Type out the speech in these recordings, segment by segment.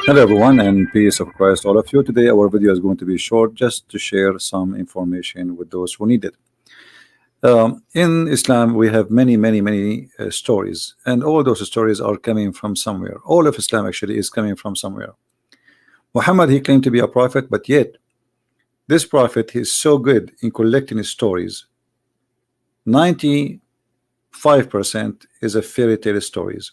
Hello everyone and peace of Christ all of you. Today our video is going to be short just to share some information with those who need it. In Islam we have many stories, and all those stories are coming from somewhere. All of Islam actually is coming from somewhere. Muhammad, he claimed to be a prophet, but yet this prophet is so good in collecting his stories. 95% is a fairy tale stories,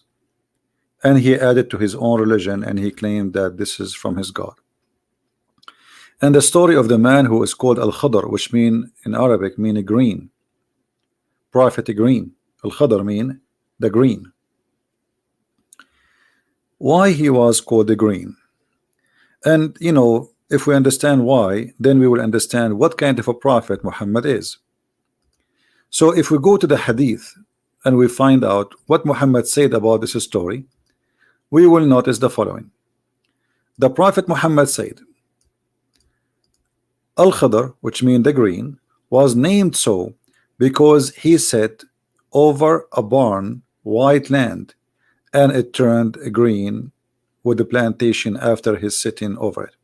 and he added to his own religion, and he claimed that this is from his God. And the story of the man who is called Al-Khadir, which mean in Arabic mean a green prophet, green. Al-Khadir mean the green. Why he was called the green? And you know, if we understand why, then we will understand what kind of a prophet Muhammad is. So if we go to the hadith and we find out what Muhammad said about this story, we will notice the following. The Prophet Muhammad said, Al-Khadr, which means the green, was named so because he sat over a barren white land, and it turned green with the plantation after his sitting over it.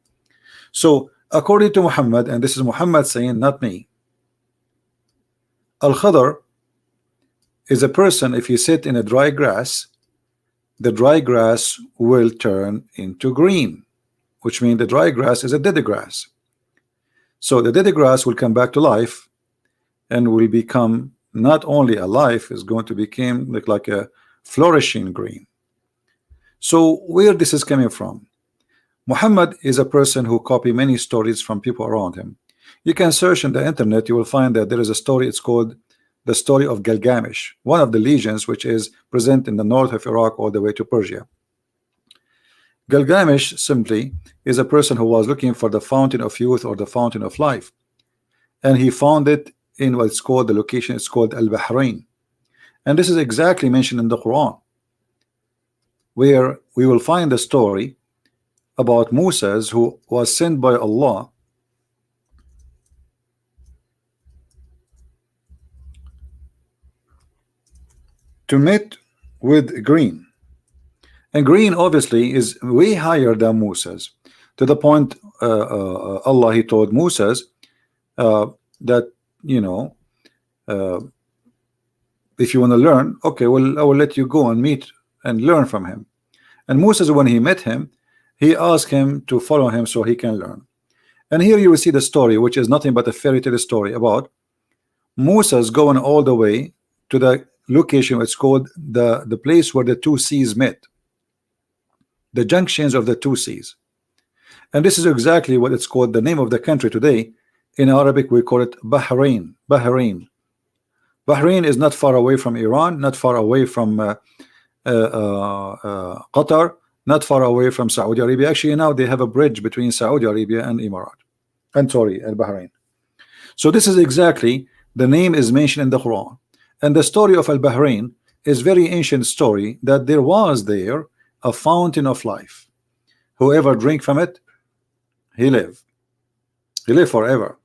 So according to Muhammad, and this is Muhammad saying, not me, Al-Khadr is a person, if you sit in a dry grass, the dry grass will turn into green, which means the dry grass is a dead grass. So the dead grass will come back to life and will become not only alive, is going to become like a flourishing green. So where this is coming from? Muhammad is a person who copy many stories from people around him. You can search in the internet, you will find that there is a story, it's called the story of Gilgamesh, one of the legions which is present in the north of Iraq all the way to Persia. Gilgamesh simply is a person who was looking for the fountain of youth or the fountain of life, and he found it in what's called, the location is called Al-Bahrain, and this is exactly mentioned in the Quran, where we will find the story about Moses, who was sent by Allah to meet with green. And green obviously is way higher than Moses, to the point Allah, he told Moses that, you know, if you want to learn, okay, well, I will let you go and meet and learn from him. And Moses, when he met him, he asked him to follow him so he can learn. And here you will see the story, which is nothing but a fairy tale story about Moses going all the way to the location. It's called the place where the two seas met, the junctions of the two seas. And this is exactly what it's called, the name of the country today. In Arabic we call it Bahrain. Bahrain is not far away from Iran, not far away from Qatar, not far away from Saudi Arabia. Actually now they have a bridge between Saudi Arabia and Emirat, and sorry, and Bahrain. So this is exactly, the name is mentioned in the Quran. And the story of Al-Bahrain is very ancient story, that there was there a fountain of life. Whoever drink from it, he live forever.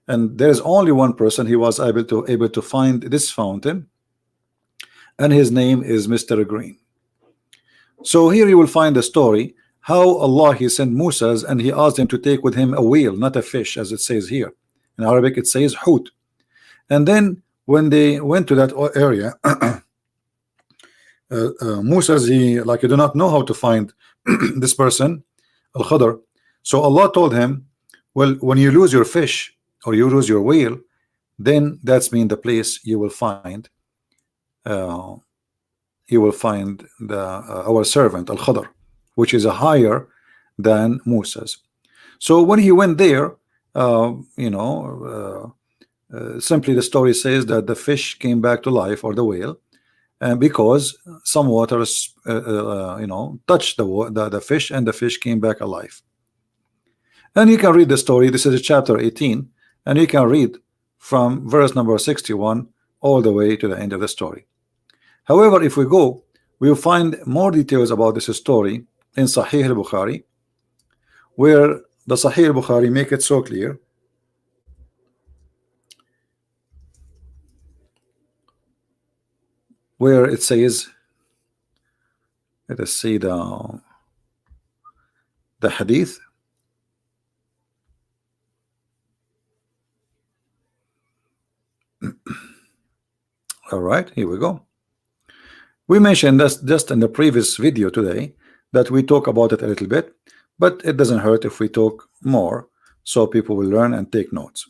And there's only one person he was able to find this fountain, and his name is Mr. Green. So here you will find the story how Allah, he sent Moses and he asked him to take with him a whale, not a fish, as it says here. In Arabic it says hut. And then when they went to that area, Moses, he do not know how to find this person, Al-Khadr. So Allah told him, well, when you lose your fish or you lose your whale, then that's mean the place you will find our servant Al-Khadr, which is a higher than Moses. So when he went there, simply the story says that the fish came back to life, or the whale, and because some waters touched the fish, and the fish came back alive. And you can read the story. This is chapter 18, and you can read from verse number 61 all the way to the end of the story. However, if we go, we will find more details about this story in Sahih al-Bukhari, where the Sahih al-Bukhari make it so clear where it says, let us see the the hadith. All right, here we go. We mentioned this just in the previous video today, that we talk about it a little bit, but it doesn't hurt if we talk more, so people will learn and take notes.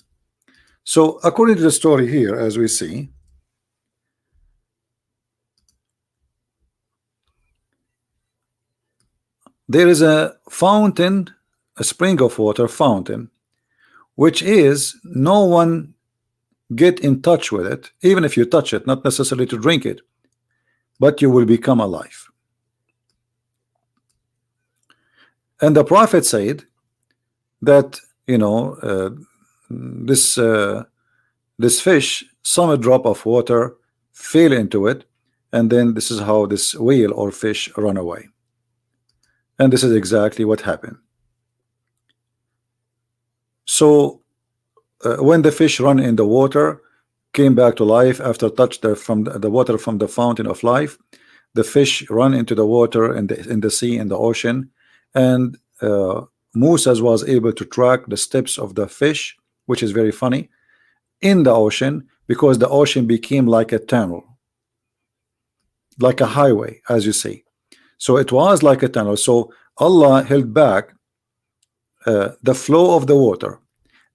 So according to the story here, as we see, there is a fountain, a spring of water fountain, which is no one get in touch with it, even if you touch it, not necessarily to drink it, but you will become alive. And the prophet said that, you know, this fish, some drop of water fell into it, and then this is how this whale or fish run away. And this is exactly what happened. So when the fish run in the water, came back to life after touched from the water from the fountain of life, the fish run into the water in the sea, in the ocean, and Moses was able to track the steps of the fish, which is very funny, in the ocean, because the ocean became like a tunnel, like a highway, as you see. So it was like a tunnel. So Allah held back the flow of the water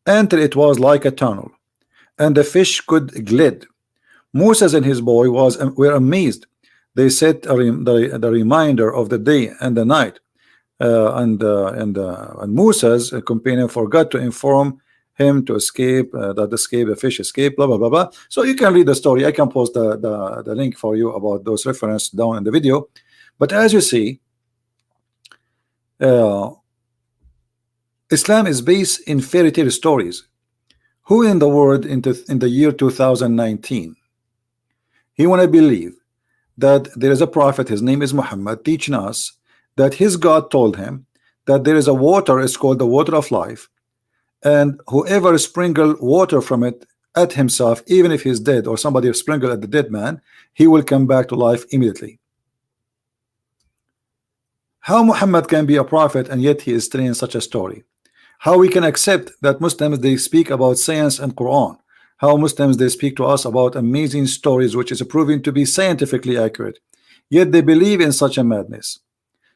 until it was like a tunnel, and the fish could glide. Moses and his boy were amazed. They set the reminder of the day and the night, and Moses, a companion, forgot to inform him to escape, the fish escaped, blah blah blah blah. So you can read the story. I can post the link for you about those references down in the video. But as you see, Islam is based in fairy tale stories. Who in the world in the year 2019 he want to believe that there is a prophet, his name is Muhammad, teaching us that his God told him that there is a water, it's called the water of life, and whoever sprinkle water from it at himself, even if he's dead, or somebody sprinkle at the dead man, he will come back to life immediately? How Muhammad can be a prophet and yet he is telling such a story? How we can accept that Muslims, they speak about science and Quran? How Muslims, they speak to us about amazing stories which is proven to be scientifically accurate, yet they believe in such a madness?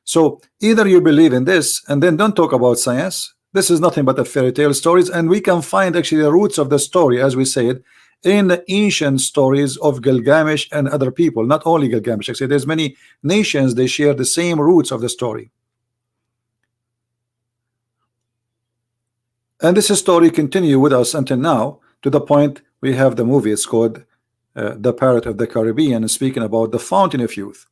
So either you believe in this and then don't talk about science. This is nothing but a fairy tale stories, and we can find actually the roots of the story, as we said, in the ancient stories of Gilgamesh and other people. Not only Gilgamesh, actually there's many nations, they share the same roots of the story. And this story continue with us until now, to the point we have the movie. It's called The Pirate of the Caribbean, speaking about the fountain of youth.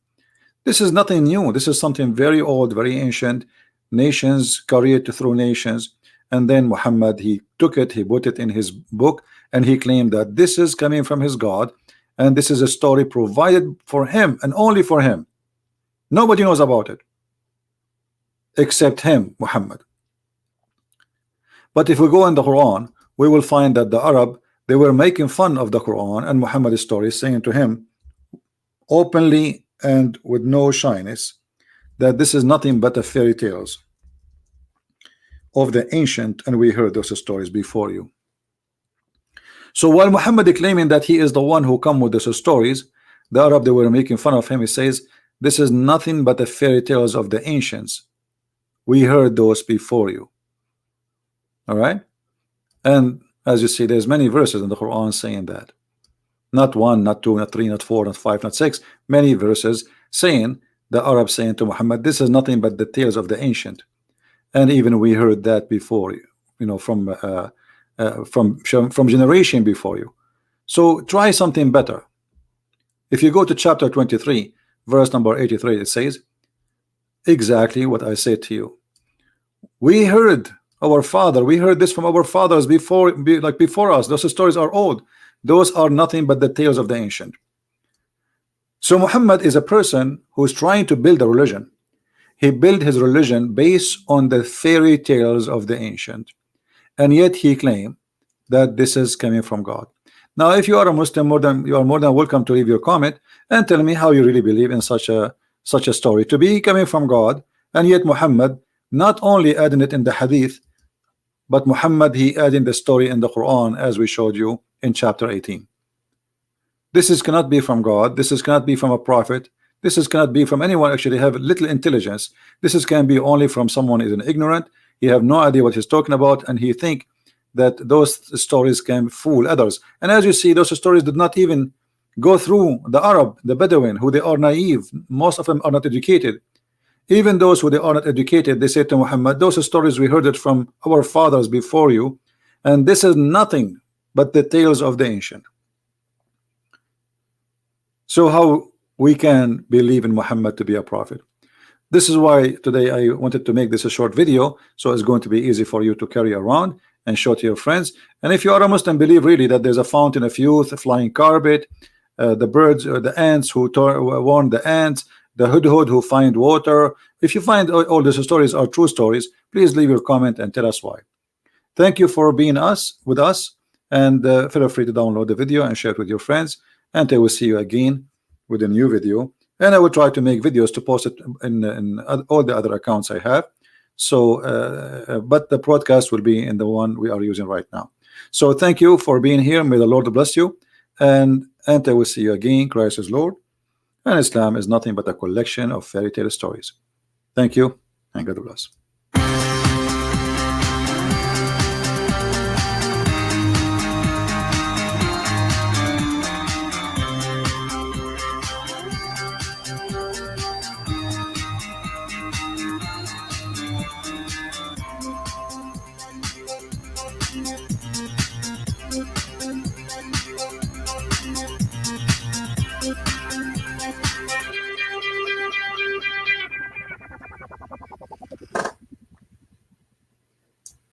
This is nothing new. This is something very old, very ancient. Nations carried through nations, and then Muhammad, he took it, he put it in his book, and he claimed that this is coming from his God, and this is a story provided for him and only for him. Nobody knows about it except him, Muhammad. But if we go in the Quran, we will find that the Arab, they were making fun of the Quran and Muhammad's story, saying to him openly and with no shyness that this is nothing but a fairy tales of the ancient, and we heard those stories before you. So while Muhammad claiming that he is the one who come with those stories, the Arab, they were making fun of him. He says this is nothing but the fairy tales of the ancients. We heard those before you. All right, and as you see, there's many verses in the Quran saying that. Not one, not two, not three, not four, not five, not six. Many verses saying, the Arab saying to Muhammad, this is nothing but the tales of the ancient. And even we heard that before you, you know, from generation before you. So try something better. If you go to chapter 23, verse number 83, it says exactly what I said to you. We heard our father, we heard this from our fathers before us. Those stories are old. Those are nothing but the tales of the ancient. So Muhammad is a person who is trying to build a religion. He built his religion based on the fairy tales of the ancient, and yet he claimed that this is coming from God. Now, if you are a Muslim, you are more than welcome to leave your comment and tell me how you really believe in such a story to be coming from God, and yet Muhammad not only adding it in the hadith, but Muhammad, he adding the story in the Quran, as we showed you in chapter 18. This is cannot be from God. This is cannot be from a prophet. This is cannot be from anyone actually have little intelligence. This is can be only from someone is an ignorant. He have no idea what he's talking about, and he think that those stories can fool others. And as you see, those stories did not even go through the Arab, the Bedouin, who they are naive. Most of them are not educated. Even those who they are not educated, they say to Muhammad, those stories we heard it from our fathers before you, and this is nothing but the tales of the ancient. So how we can believe in Muhammad to be a prophet? This is why today I wanted to make this a short video, so it's going to be easy for you to carry around and show to your friends. And if you are a Muslim, believe really that there's a fountain of youth, a flying carpet, the birds or the ants who warn the ants, the hudhud who find water. If you find all these stories are true stories, please leave your comment and tell us why. Thank you for being with us, and feel free to download the video and share it with your friends, and I will see you again with a new video. And I will try to make videos to post it in all the other accounts I have. So but the broadcast will be in the one we are using right now. So thank you for being here. May the Lord bless you, and I will see you again. Christ is Lord, and Islam is nothing but a collection of fairy tale stories. Thank you, and God bless.